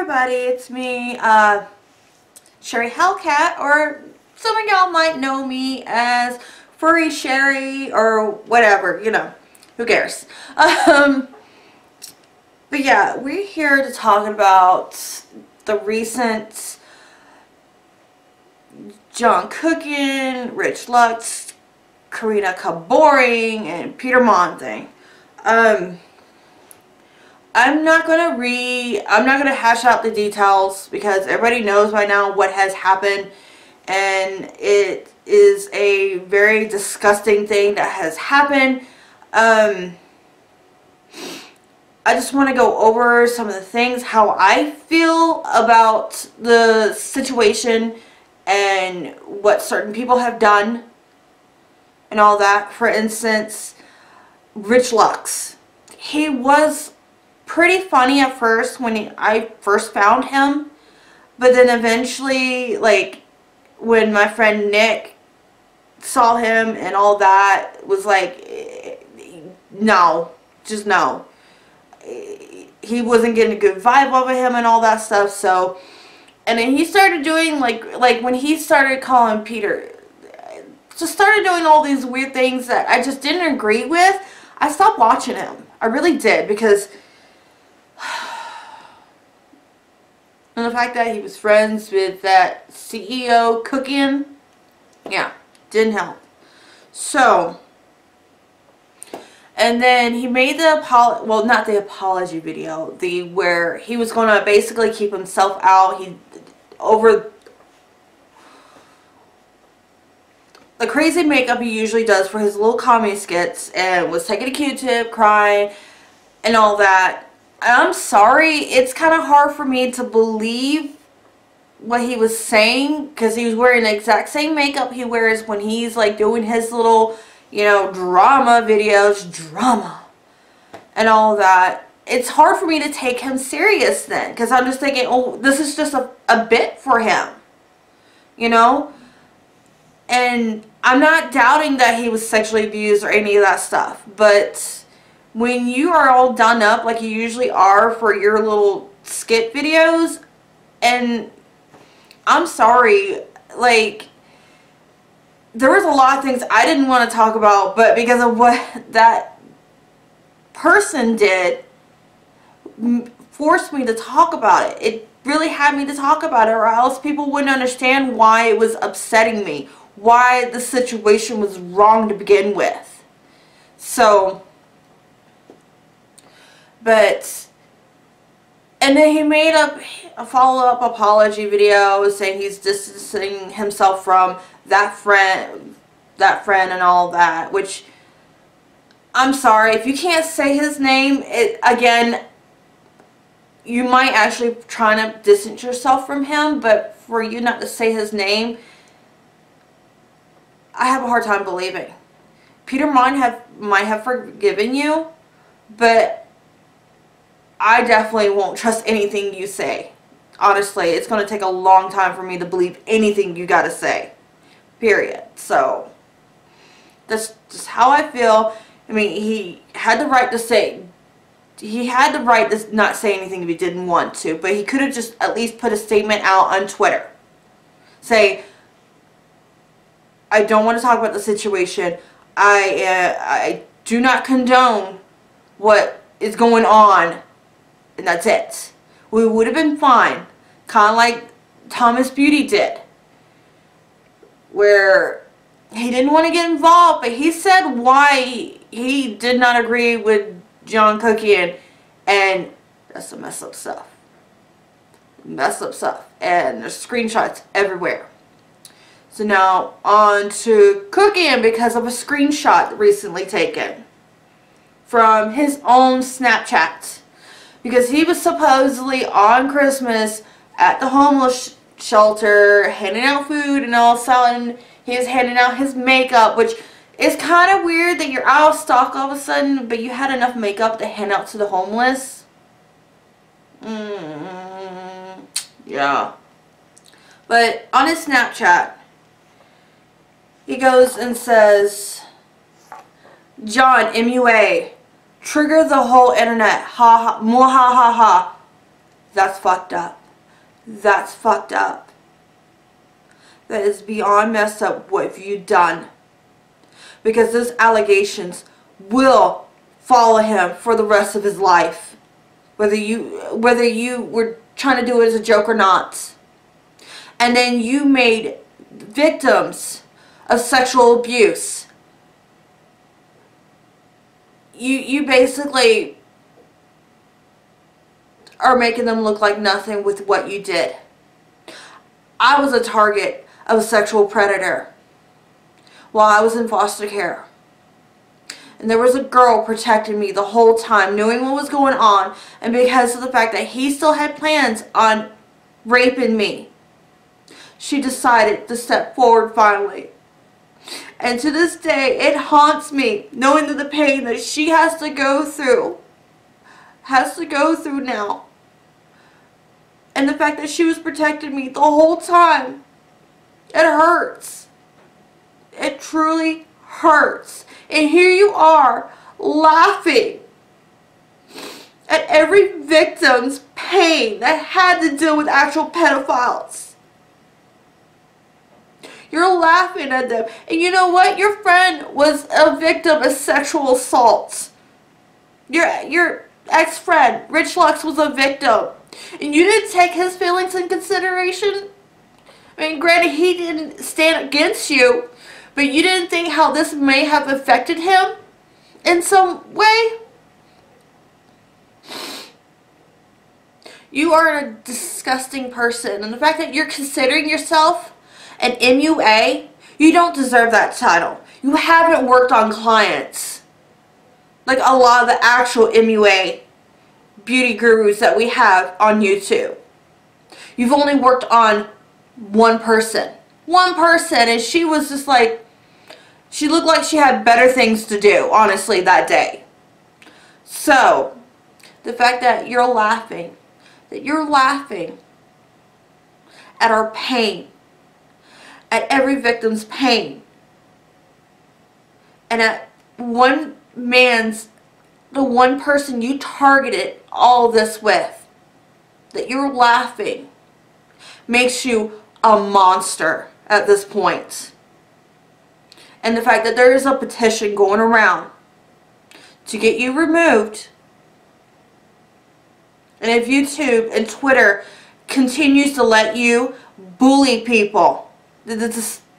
everybody, it's me, Sherri HellCat, or some of y'all might know me as Furry Sherri, or whatever, you know, who cares. But yeah, we're here to talk about the recent John Kuckian, Rich Lux, Karina Kaboring, and Peter Mon thing. I'm not gonna hash out the details because everybody knows by now what has happened, and it is a very disgusting thing that has happened. I just want to go over some of the things, how I feel about the situation and what certain people have done and all that. For instance, Rich Lux. He was pretty funny at first when I first found him, but then eventually, like, when my friend Nick saw him and all that, was like, no, just no. He wasn't getting a good vibe over him and all that stuff. So, and then he started doing like when he started calling Peter, just started doing all these weird things that I just didn't agree with. I stopped watching him. I really did, because and the fact that he was friends with that CEO Kuckian, yeah, didn't help. So, and then he made the well, not the apology video, where he was going to basically keep himself out. He over the crazy makeup he usually does for his little comedy skits, and was taking a Q-tip, crying, and all that. I'm sorry, it's kind of hard for me to believe what he was saying, because he was wearing the exact same makeup he wears when he's like doing his little, you know, drama videos, and all that. It's hard for me to take him serious then, because I'm just thinking, oh, this is just a bit for him, you know? And I'm not doubting that he was sexually abused or any of that stuff, but when you are all done up like you usually are for your little skit videos, and I'm sorry, like, there was a lot of things I didn't want to talk about, but because of what that person did, forced me to talk about it. It really had me to talk about it, or else people wouldn't understand why it was upsetting me, why the situation was wrong to begin with. So, but, and then he made up a follow-up apology video saying he's distancing himself from that friend and all that, which, I'm sorry, if you can't say his name, again, you might actually try to distance yourself from him, but for you not to say his name, I have a hard time believing. Peter might have forgiven you, but I definitely won't trust anything you say. Honestly, it's going to take a long time for me to believe anything you got to say. Period. So, that's just how I feel. I mean, he had the right to say, he had the right to not say anything if he didn't want to, but he could have just at least put a statement out on Twitter. Say, I don't want to talk about the situation. I do not condone what is going on. And that's it. We would have been fine. Kind of like Thomas Beauty did. Where he didn't want to get involved, but he said why he did not agree with John Kuckian. And that's some messed up stuff. Messed up stuff. And there's screenshots everywhere. So now on to Kuckian, because of a screenshot recently taken from his own Snapchat. Because he was supposedly on Christmas at the homeless shelter handing out food, and all of a sudden he was handing out his makeup, which is kind of weird that you're out of stock all of a sudden, but you had enough makeup to hand out to the homeless. Yeah. But on his Snapchat, he goes and says, John, MUA, trigger the whole internet, ha ha, ha ha ha. That's fucked up. That's fucked up. That is beyond messed up what have you done. Because those allegations will follow him for the rest of his life. Whether you were trying to do it as a joke or not. And then you made victims of sexual abuse. You basically are making them look like nothing with what you did. I was a target of a sexual predator while I was in foster care. And there was a girl protecting me the whole time, knowing what was going on, and because of the fact that he still had plans on raping me, she decided to step forward finally. And to this day, it haunts me, knowing that the pain that she has to go through now. And the fact that she was protecting me the whole time, it hurts. It truly hurts. And here you are, laughing at every victim's pain that had to deal with actual pedophiles. You're laughing at them. And you know what? Your friend was a victim of sexual assault. Your ex-friend, Rich Lux, was a victim. And you didn't take his feelings in consideration? I mean, granted, he didn't stand against you, but you didn't think how this may have affected him in some way? You are a disgusting person. And the fact that you're considering yourself an MUA, you don't deserve that title. You haven't worked on clients like a lot of the actual MUA beauty gurus that we have on YouTube. You've only worked on one person. One person, and she was just like, she looked like she had better things to do, honestly, that day. So, the fact that you're laughing at our pain, at every victim's pain, and at the one person you targeted all this with, that you're laughing, makes you a monster at this point. And the fact that there is a petition going around to get you removed, and if YouTube and Twitter continues to let you bully people, the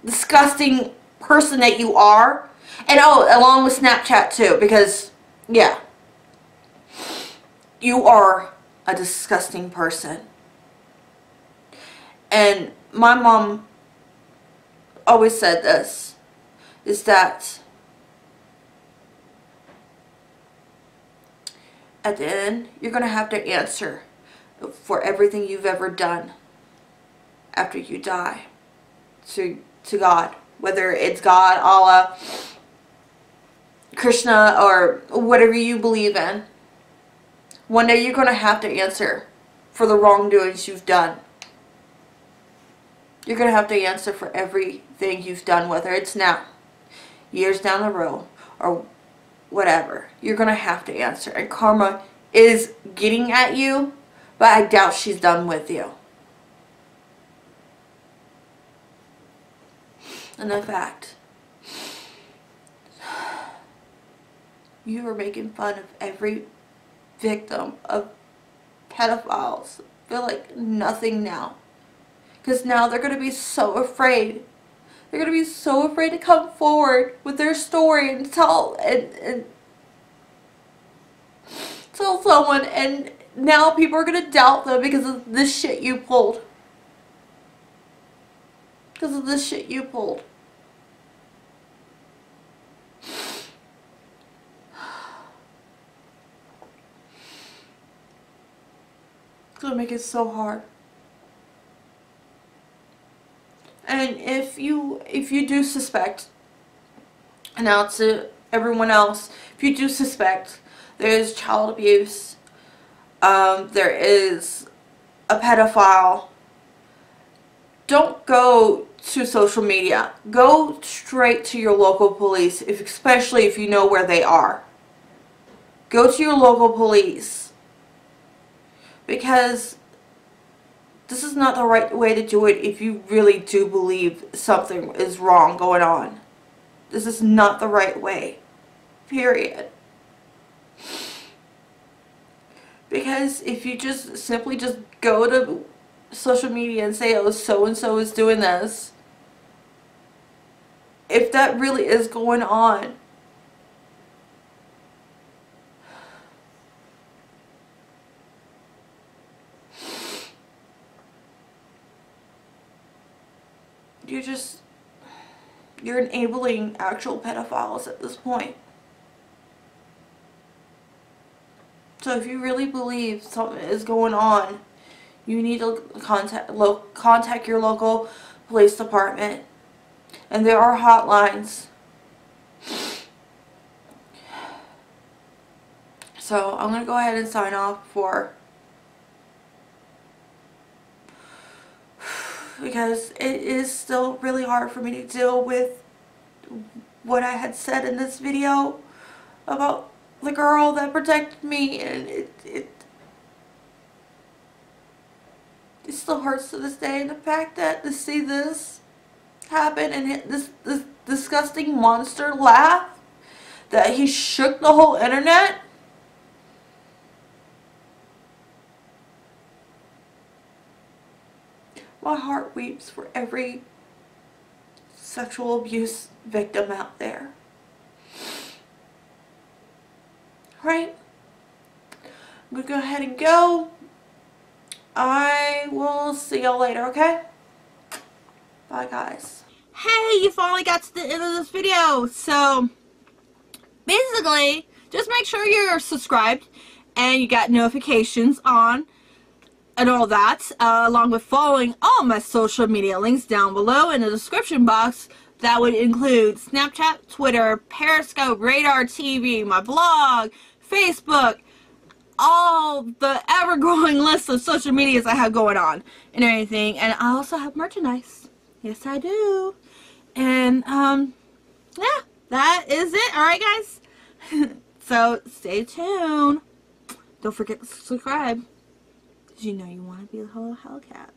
disgusting person that you are, and oh, along with Snapchat too, because yeah, you are a disgusting person. And my mom always said this, is that at the end, you're going to have to answer for everything you've ever done after you die to God. Whether it's God, Allah, Krishna, or whatever you believe in. One day you're going to have to answer for the wrongdoings you've done. You're going to have to answer for everything you've done, whether it's now, years down the road, or whatever. You're going to have to answer. And karma is getting at you, but I doubt she's done with you. And the fact, you are making fun of every victim of pedophiles. I feel like nothing now. Because now they're going to be so afraid. They're going to be so afraid to come forward with their story and tell someone. And now people are going to doubt them because of this shit you pulled. Because of this shit you pulled. It's going to make it so hard. And if you do suspect, and now to everyone else, if you do suspect there is child abuse, there is a pedophile, don't go to social media. Go straight to your local police, especially if you know where they are. Go to your local police. Because This is not the right way to do it if you really do believe something is wrong going on. This is not the right way. Period. Because if you just simply just go to social media and say, oh, so-and-so is doing this, if that really is going on, you're enabling actual pedophiles at this point. So if you really believe something is going on, you need to contact your local police department. And there are hotlines. So I'm going to go ahead and sign off because it is still really hard for me to deal with what I had said in this video about the girl that protected me, and it still hurts to this day. And the fact that to see this happen and this disgusting monster laugh, that he shook the whole internet. My heart weeps for every sexual abuse victim out there. Right? I'm going to go ahead and go. I will see y'all later, okay? Bye, guys. Hey, you finally got to the end of this video. So, basically, just make sure you're subscribed and you got notifications on and all that, along with following all my social media links down below in the description box. That would include Snapchat, Twitter, Periscope, Radar TV, my blog, Facebook, all the ever-growing list of social medias I have going on and everything. And I also have merchandise. Yes, I do. And, yeah, that is it. Alright, guys? So, stay tuned. Don't forget to subscribe, because you know you want to be a Sherri HellCat.